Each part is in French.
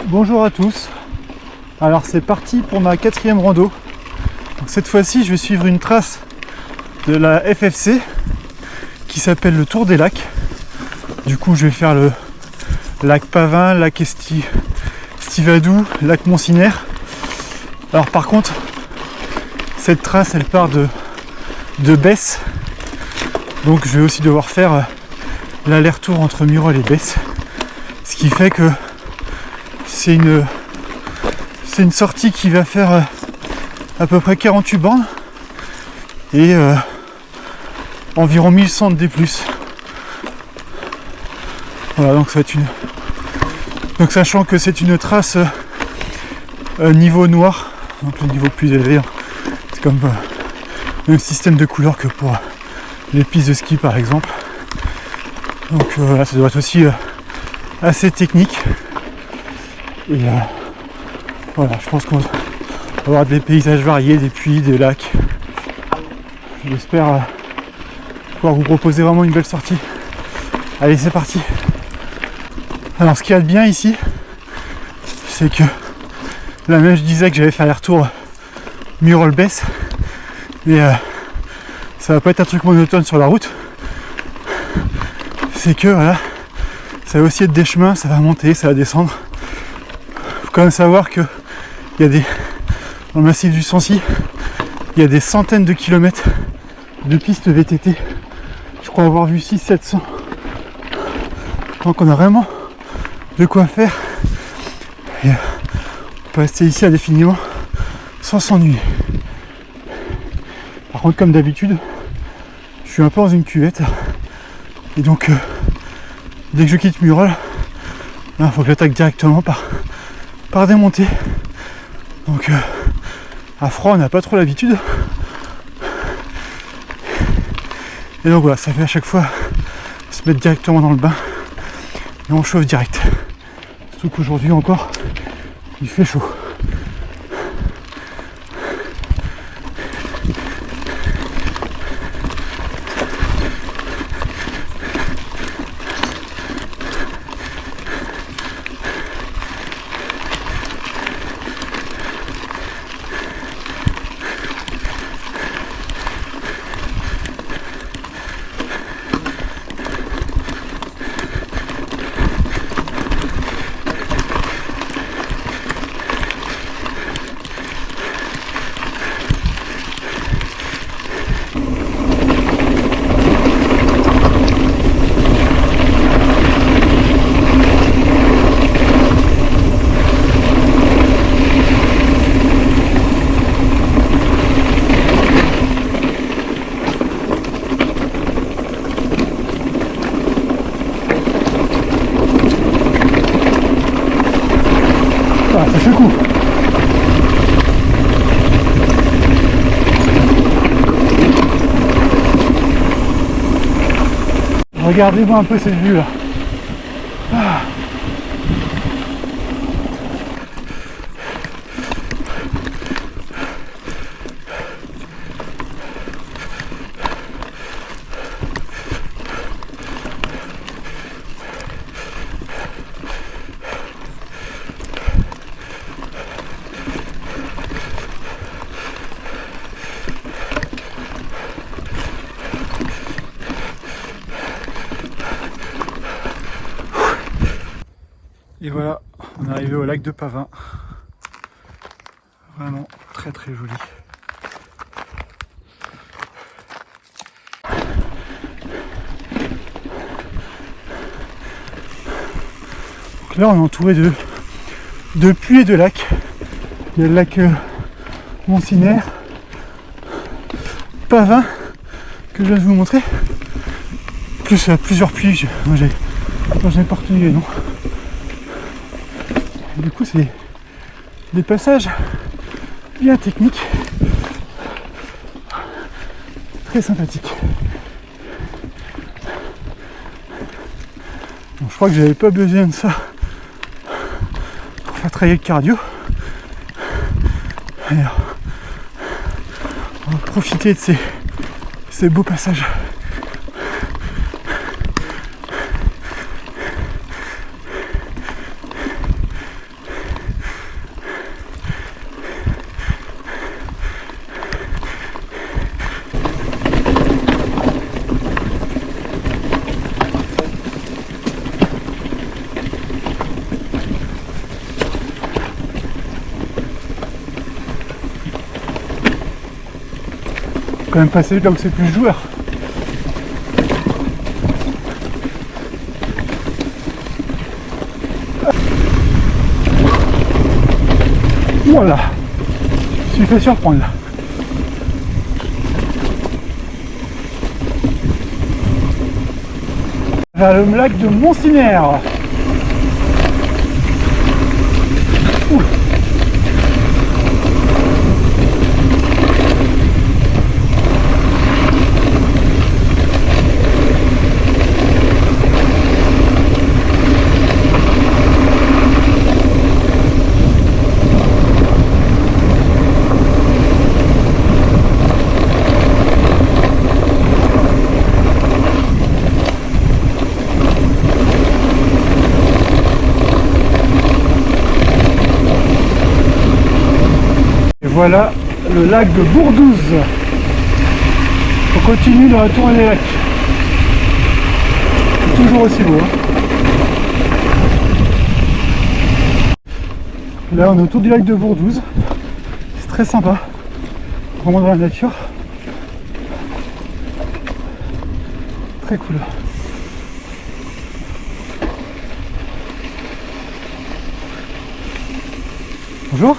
Bonjour à tous. Alors c'est parti pour ma 4e rando. Donc, cette fois-ci je vais suivre une trace de la FFC qui s'appelle le Tour des Lacs. Du coup je vais faire le lac Pavin, lac Stivadou, lac Montcinaire. Alors par contre cette trace elle part de Besse. Donc je vais aussi devoir faire l'aller-retour entre Murol et Besse. Ce qui fait que c'est une sortie qui va faire à peu près 48 bornes et environ 1100 de D+. Voilà, donc ça va être donc sachant que c'est une trace niveau noir, donc le niveau le plus élevé, hein. C'est comme le même système de couleurs que pour les pistes de ski par exemple. Donc là ça doit être aussi assez technique. Et voilà, je pense qu'on va avoir des paysages variés, des puits, des lacs. J'espère pouvoir vous proposer vraiment une belle sortie. Allez, c'est parti. Alors ce qu'il y a de bien ici, c'est que là même je disais que j'allais faire les retours Murol-Besse, mais ça va pas être un truc monotone sur la route. C'est que voilà, ça va aussi être des chemins, ça va monter, ça va descendre. Faut quand même savoir que il y a dans le massif du Sancy, il y a des centaines de kilomètres de pistes VTT. Je crois avoir vu 600-700. Donc on a vraiment de quoi faire. Et on peut rester ici indéfiniment sans s'ennuyer. Par contre, comme d'habitude, je suis un peu dans une cuvette. Et donc, dès que je quitte Murol, il faut que j'attaque directement par des montées. Donc, à froid, on n'a pas trop l'habitude. Et donc voilà, ça fait à chaque fois se mettre directement dans le bain. Et on chauffe direct. Surtout qu'aujourd'hui encore, il fait chaud. Ah, ça fait coup. Regardez-moi un peu cette vue là. Ah. Et voilà, on est arrivé au lac de Pavin. Vraiment très très joli. Donc là on est entouré de puits et de lacs. Il y a le lac Montcinaire, Pavin, que je viens de vous montrer. Plus plusieurs puits, je n'ai pas retenu les noms. Du coup c'est des passages bien techniques, très sympathiques. Bon, je crois que j'avais pas besoin de ça pour faire travailler le cardio. Alors, on va profiter de ces beaux passages. Quand même passer là où c'est plus joueur. Voilà, je me suis fait surprendre là. Vers le lac de Montcineère. Voilà le lac de Bourdouze. On continue dans la tournée des lacs. Toujours aussi beau. Là on est autour du lac de Bourdouze. C'est très sympa. Vraiment dans la nature. Très cool. Bonjour.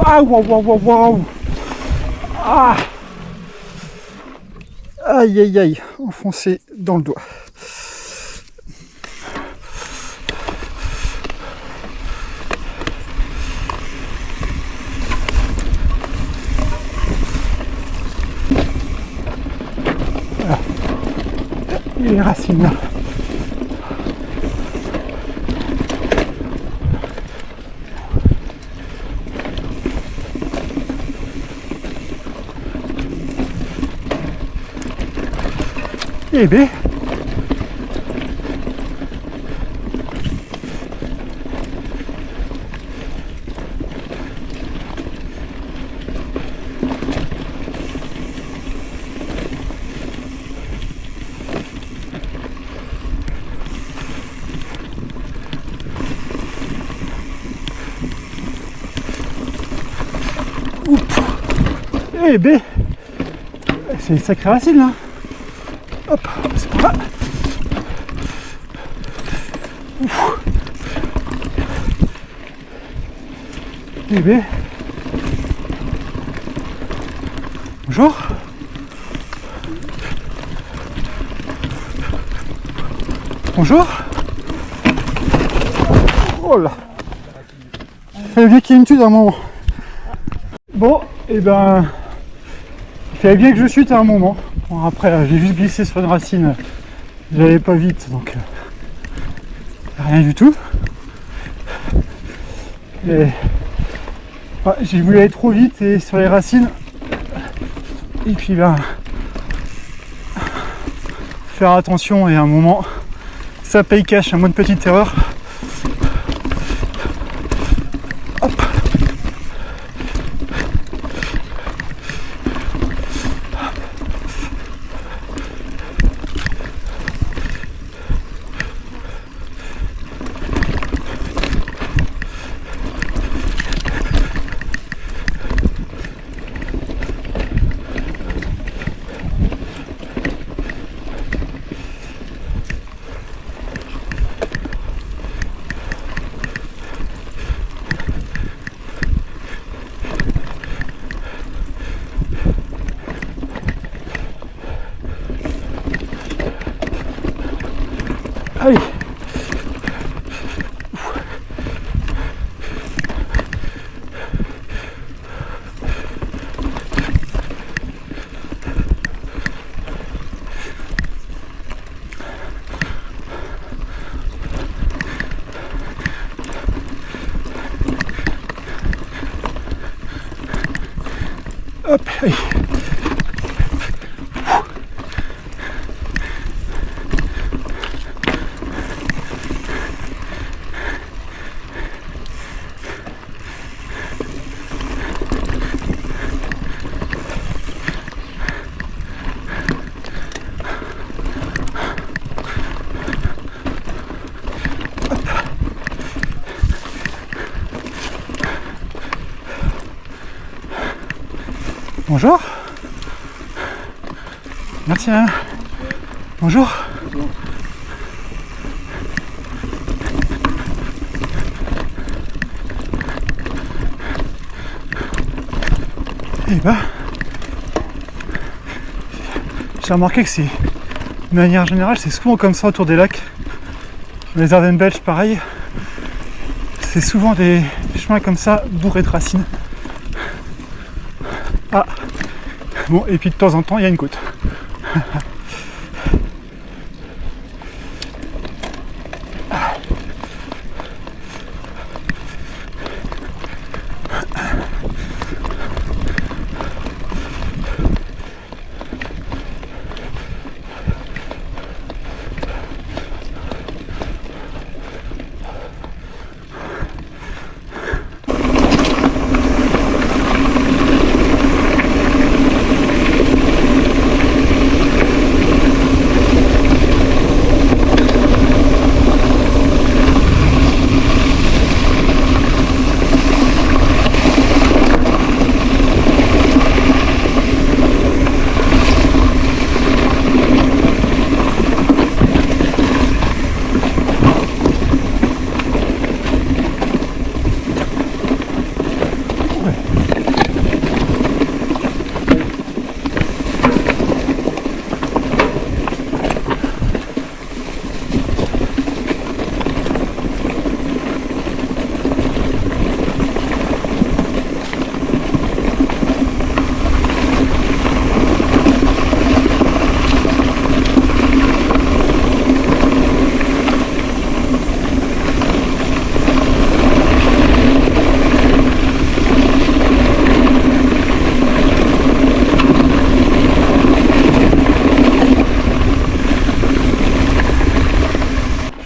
Ah, waouh. Ah. Aïe aïe aïe, enfoncé dans le doigt. Voilà. Et les racines là. Eh ben, eh ben, c'est une sacrée racine là. Hop, c'est pas mal. Ouf. Eh ben. Bonjour. Bonjour. Oh là. Il fallait bien qu'il y ait une tuile à un moment. Bon, et ben. Il fallait bien que je chute à un moment. Bon, après, j'ai juste glissé sur une racine. J'allais pas vite, donc rien du tout. Et j'ai voulu aller trop vite et sur les racines. Et puis ben, faire attention et à un moment, ça paye cash, à moins de petite erreur. Hop. Allez. Hop, allez. Bonjour. Merci madame. Bonjour. Et bah, j'ai remarqué que c'est, de manière générale, c'est souvent comme ça autour des lacs. Les Ardennes belges, pareil. C'est souvent des chemins comme ça, bourrés de racines. Ah, bon, et puis de temps en temps, il y a une côte.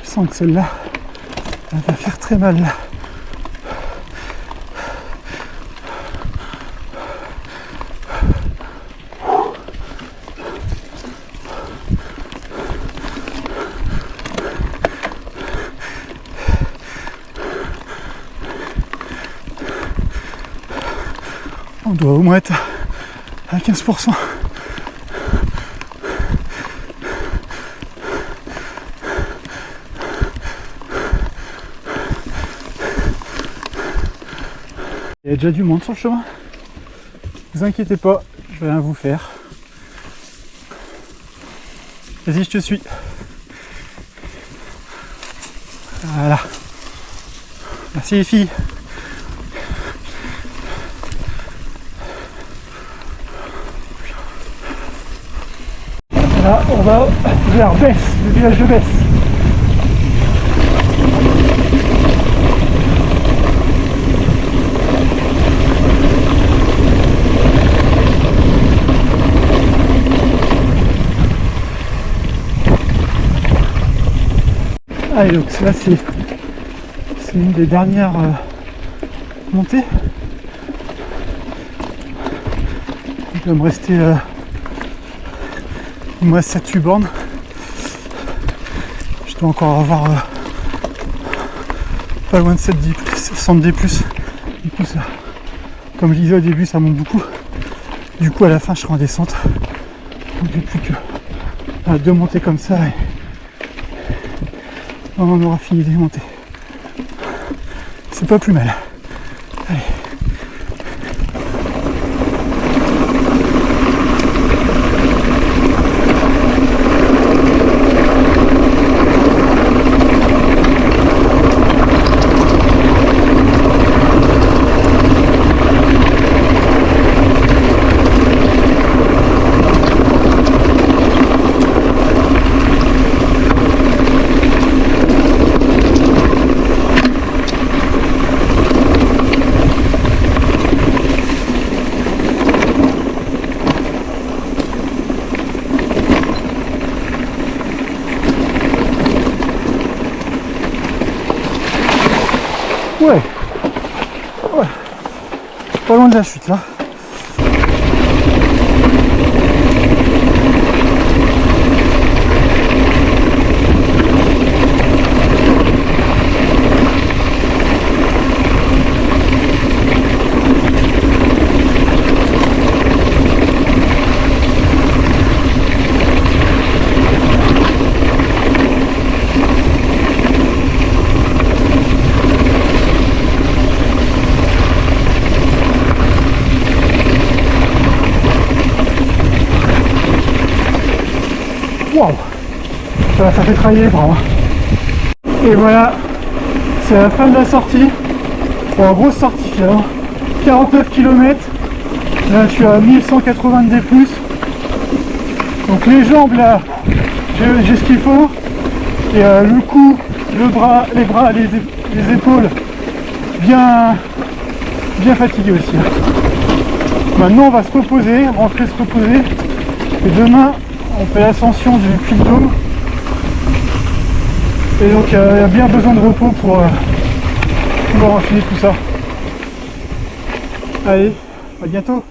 Je sens que celle-là, elle va faire très mal là. On doit au moins être à 15%. Il y a déjà du monde sur le chemin. Ne vous inquiétez pas, je vais rien vous faire. Vas-y, je te suis. Voilà. Merci les filles. Là, on va vers Besse, le village de Besse. Allez, donc là c'est une des dernières montées. Il va me rester moi 7-8 bornes. Je dois encore avoir pas loin de 60 D+. Du coup ça, comme je disais au début, ça monte beaucoup. Du coup à la fin je serai en descente. Donc j'ai plus que 2 montées comme ça et on en aura fini de monter. C'est pas plus mal. Allez. Ouais, ouais, pas loin de la chute là. Ça fait travailler les bras. Et voilà, c'est la fin de la sortie. Bon, grosse sortie là. 49 km. Là je suis à 1180 de D+. Donc les jambes là, j'ai ce qu'il faut. Et le cou, le bras, les bras, les épaules, bien fatigué aussi. Maintenant on va se reposer, rentrer se reposer. Et demain on fait l'ascension du Puy de Dôme. Et donc il y a bien besoin de repos pour pouvoir enchaîner tout ça. Allez, à bientôt.